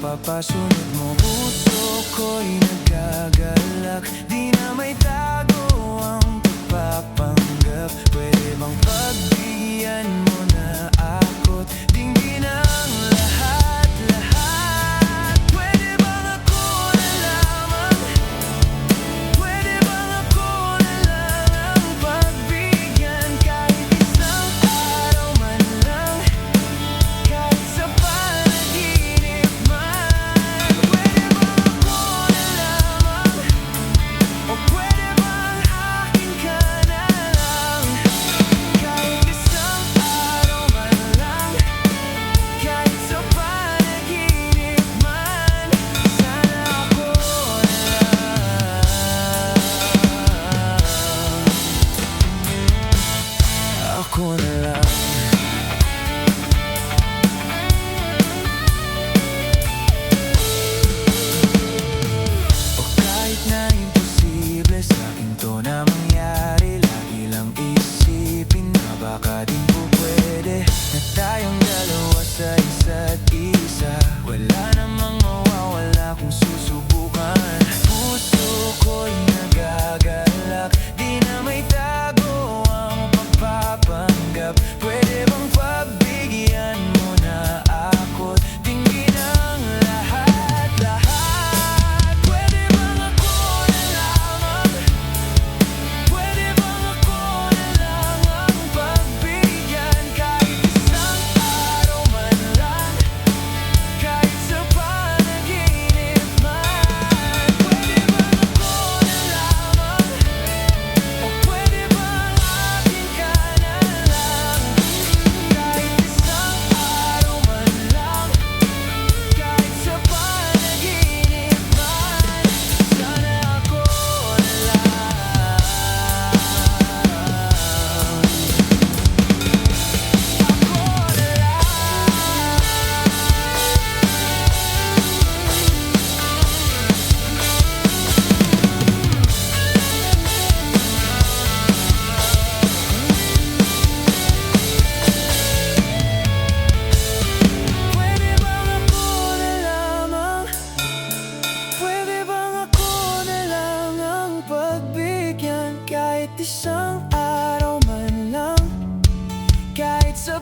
mapapasunod mo. Puso ko'y nagagalak, di na may tago ang pagpapanggap. Pwede bang pagbigyan mo na ako't dinggin ang lahat-lahat? Pwede bang ako na lamang? Pwede bang ako na lang ang pagbigyan? Kahit isang araw man lang, kahit sa panaginip man. Pwede bang ako na lamang? O pwede bang akin ka na lang? Kahit isang araw man lang, kahit sa panaginip man. Sana ako na lang. Ako na lang. O kahit na imposible sa akin to na mangyari, lagi lang isipin na baka din po pwede na tayong dalawa sa isa't isa. Wala namang mawawala kung susubukan. Puso ko'y nagagalak, di na may tago ang pagpapanggap. Pwede bang pagbigyan mo na ako't dinggin ang lahat-lahat? Pwede bang ako na lamang? Pwede bang ako na lang ang pagbigyan? Kahit isang araw man lang, kahit sa panaginip man. Pwede bang ako na lamang? O pwede bang akin ka na lang? Kahit isang araw man lang, kahit sa panaginip man. Sana ako na lang. Ako na Pwede bang ako na lamang? Pwede bang ako na lang ang pagbigyan? Kahit isang araw man lang, kahit sa